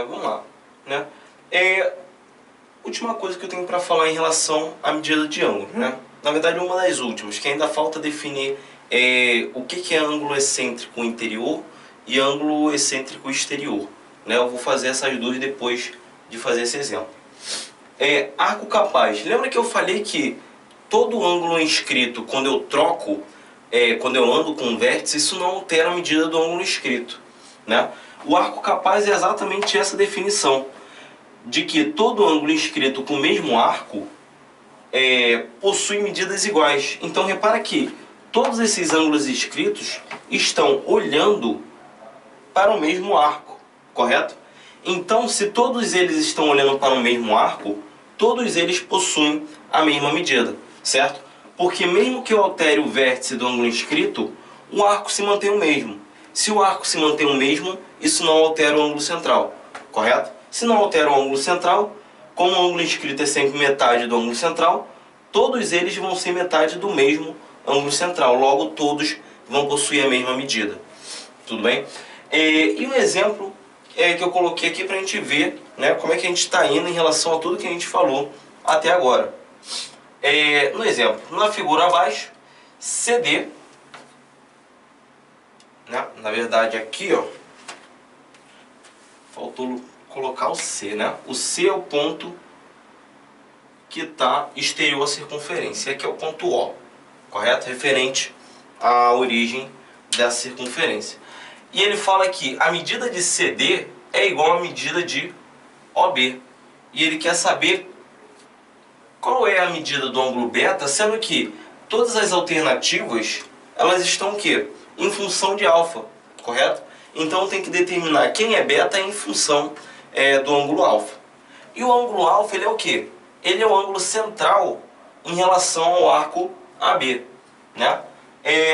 Vamos lá, né? Última coisa que eu tenho para falar em relação à medida de ângulo, né? Na verdade, uma das últimas, que ainda falta definir o que é ângulo excêntrico interior e ângulo excêntrico exterior, né? Eu vou fazer essas duas depois de fazer esse exemplo. Arco capaz. Lembra que eu falei que todo ângulo inscrito, quando eu troco, quando eu ando com um vértice, isso não altera a medida do ângulo inscrito, né? O arco capaz é exatamente essa definição, de que todo ângulo inscrito com o mesmo arco possui medidas iguais. Então repara que todos esses ângulos inscritos estão olhando para o mesmo arco, correto? Então, se todos eles estão olhando para o mesmo arco, todos eles possuem a mesma medida, certo? Porque mesmo que eu altere o vértice do ângulo inscrito, o arco se mantém o mesmo. Se o arco se mantém o mesmo, isso não altera o ângulo central, correto? Se não altera o ângulo central, como o ângulo inscrito é sempre metade do ângulo central, todos eles vão ser metade do mesmo ângulo central. Logo, todos vão possuir a mesma medida. Tudo bem? E um exemplo que eu coloquei aqui para a gente ver, né, como é que a gente está indo em relação a tudo que a gente falou até agora. No exemplo, na figura abaixo, CD, né, na verdade aqui, ó, faltou colocar o C, né? O C é o ponto que está exterior à circunferência. Aqui é o ponto O, correto? Referente à origem dessa circunferência. E ele fala que a medida de CD é igual à medida de OB. E ele quer saber qual é a medida do ângulo beta, sendo que todas as alternativas, elas estão o quê? Em função de alfa, correto? Então tem que determinar quem é beta em função do ângulo alfa. E o ângulo alfa, ele é o quê? Ele é o ângulo central em relação ao arco AB, né?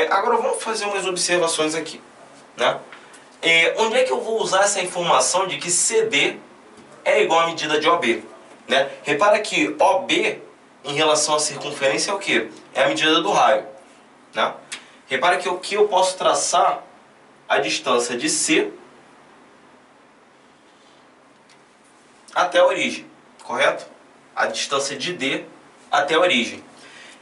Agora vamos fazer umas observações aqui, né? Onde é que eu vou usar essa informação de que CD é igual à medida de OB, né? Repara que OB em relação à circunferência é o quê? É a medida do raio, né? Repara que aqui eu posso traçar a distância de C até a origem, correto? A distância de D até a origem.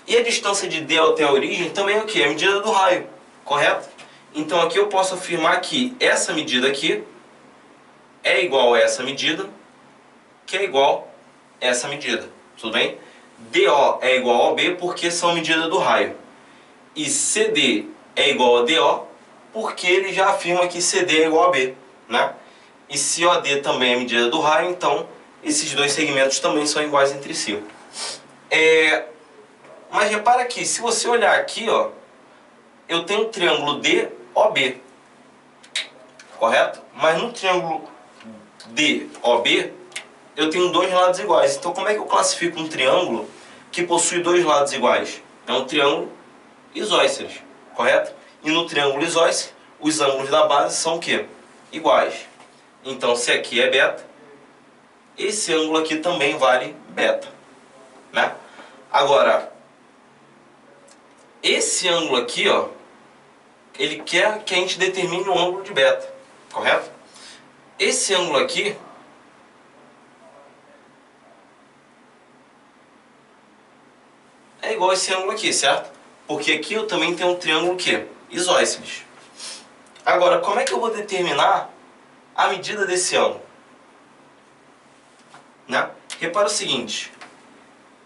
E a distância de D até a origem também é o quê? É a medida do raio, correto? Então aqui eu posso afirmar que essa medida aqui é igual a essa medida, que é igual a essa medida, tudo bem? DO é igual a OB porque são medidas do raio. E CD é igual a DO porque ele já afirma que CD é igual a B, né? E se OD também é medida do raio, então esses dois segmentos também são iguais entre si. Mas repara aqui, se você olhar aqui, ó, eu tenho um triângulo DOB, correto? Mas no triângulo DOB, eu tenho dois lados iguais. Então como é que eu classifico um triângulo que possui dois lados iguais? É um triângulo isósceles, correto? E no triângulo isósceles, os ângulos da base são o quê? Iguais. Então se aqui é beta, esse ângulo aqui também vale beta, né? Agora, esse ângulo aqui, ó, ele quer que a gente determine o ângulo de beta, correto? Esse ângulo aqui é igual a esse ângulo aqui, certo? Porque aqui eu também tenho um triângulo que isósceles. Agora, como é que eu vou determinar a medida desse ângulo, né? Repara o seguinte,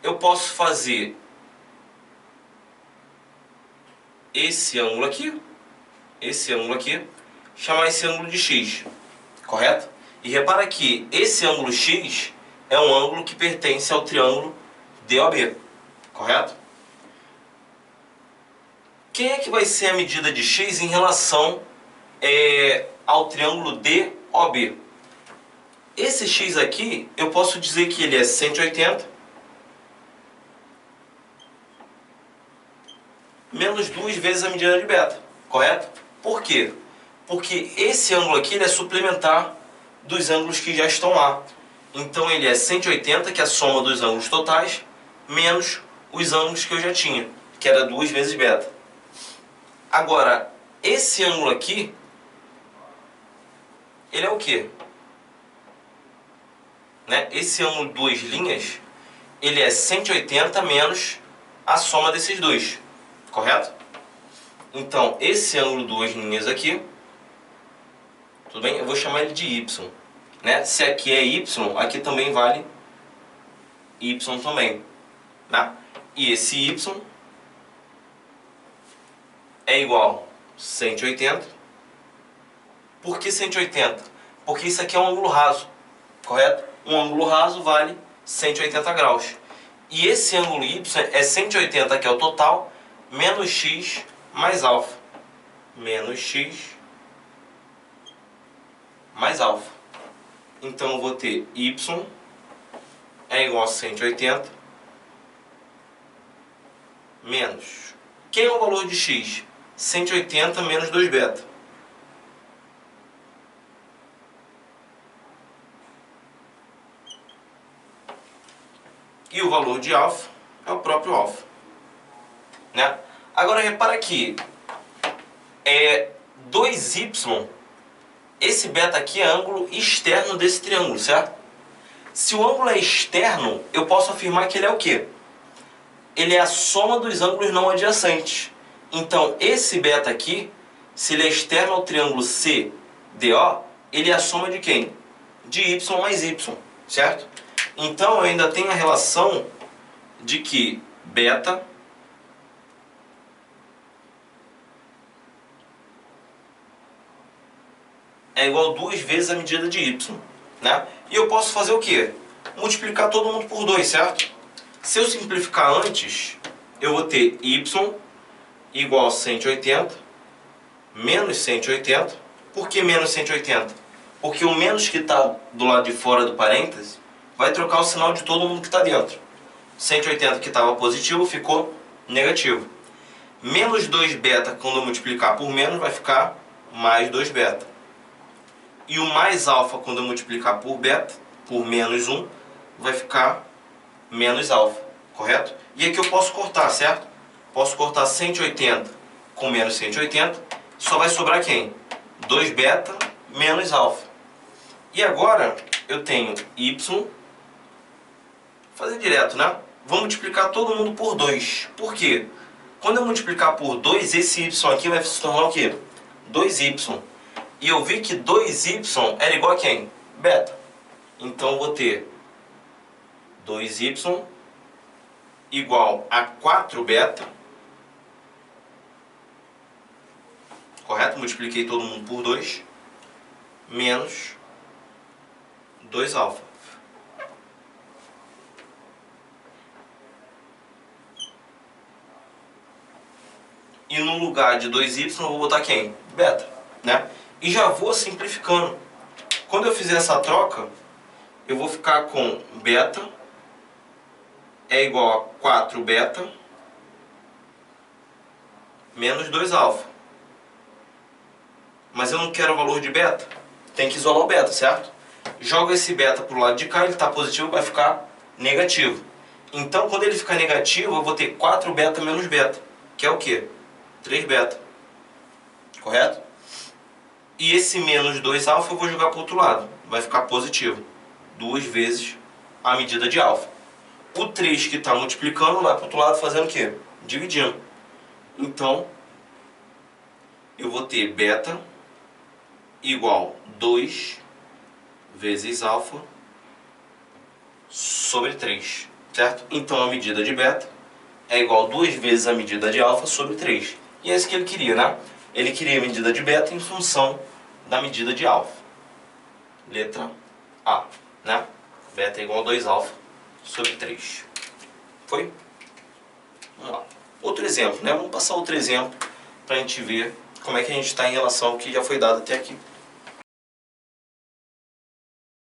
eu posso fazer esse ângulo aqui, chamar esse ângulo de x, correto? E repara que esse ângulo x é um ângulo que pertence ao triângulo DOB, correto? Quem é que vai ser a medida de x em relação ao triângulo DOB? Esse x aqui, eu posso dizer que ele é 180 menos 2 vezes a medida de beta, correto? Por quê? Porque esse ângulo aqui ele é suplementar dos ângulos que já estão lá. Então ele é 180, que é a soma dos ângulos totais, menos os ângulos que eu já tinha, que era 2 vezes beta. Agora, esse ângulo aqui, ele é o quê? né? Esse ângulo duas linhas, ele é 180 menos a soma desses dois, correto? Então, esse ângulo duas linhas aqui, tudo bem? Eu vou chamar ele de y, né? Se aqui é y, aqui também vale y também, né? E esse y é igual a 180. Por que 180? Porque isso aqui é um ângulo raso, correto? Um ângulo raso vale 180 graus. E esse ângulo y é 180, que é o total, menos x mais alfa. Menos x mais alfa. Então eu vou ter y é igual a 180 menos... Quem é o valor de x? 180 menos 2 beta. E o valor de alfa é o próprio alfa, né? Agora repara que 2y, esse beta aqui é ângulo externo desse triângulo, certo? Se o ângulo é externo, eu posso afirmar que ele é o quê? Ele é a soma dos ângulos não adjacentes. Então esse beta aqui, se ele é externo ao triângulo CDO, ele é a soma de quem? De y mais y, certo? Então eu ainda tenho a relação de que beta é igual a 2 vezes a medida de y, né? E eu posso fazer o quê? Multiplicar todo mundo por 2, certo? Se eu simplificar antes, eu vou ter y igual a 180 menos 180. Por que menos 180? Porque o menos que está do lado de fora do parêntese vai trocar o sinal de todo mundo que está dentro. 180 que estava positivo ficou negativo. Menos 2 beta, quando eu multiplicar por menos, vai ficar mais 2 beta. E o mais alfa, quando eu multiplicar por beta, por menos 1, vai ficar menos alfa, correto? E aqui eu posso cortar, certo? Posso cortar 180 com menos 180, só vai sobrar quem? 2 beta menos alfa. E agora eu tenho y, fazer direto, né? Vou multiplicar todo mundo por 2. Por quê? Quando eu multiplicar por 2, esse y aqui vai se tornar o quê? 2y. E eu vi que 2y era igual a quem? Beta. Então eu vou ter 2y igual a 4 beta. Correto? Multipliquei todo mundo por 2. Menos 2 alfa. E no lugar de 2y eu vou botar quem? Beta, né? E já vou simplificando. Quando eu fizer essa troca, eu vou ficar com beta é igual a 4 beta menos 2 alfa. Mas eu não quero o valor de beta. Tem que isolar o beta, certo? Jogo esse beta para o lado de cá, ele está positivo, vai ficar negativo. Então, quando ele ficar negativo, eu vou ter 4 beta menos beta, que é o quê? 3 beta. Correto? E esse menos 2 alfa eu vou jogar para o outro lado. Vai ficar positivo. 2 vezes a medida de alfa. O 3 que está multiplicando vai para o outro lado fazendo o quê? Dividindo. Então, eu vou ter beta igual 2 vezes alfa sobre 3. Certo? Então a medida de beta é igual a 2 vezes a medida de alfa sobre 3. E é isso que ele queria, né? Ele queria a medida de beta em função da medida de alfa. Letra A, né? Beta é igual a 2 alfa sobre 3. Foi? Vamos lá. Outro exemplo, né? Vamos passar outro exemplo para a gente ver como é que a gente está em relação ao que já foi dado até aqui.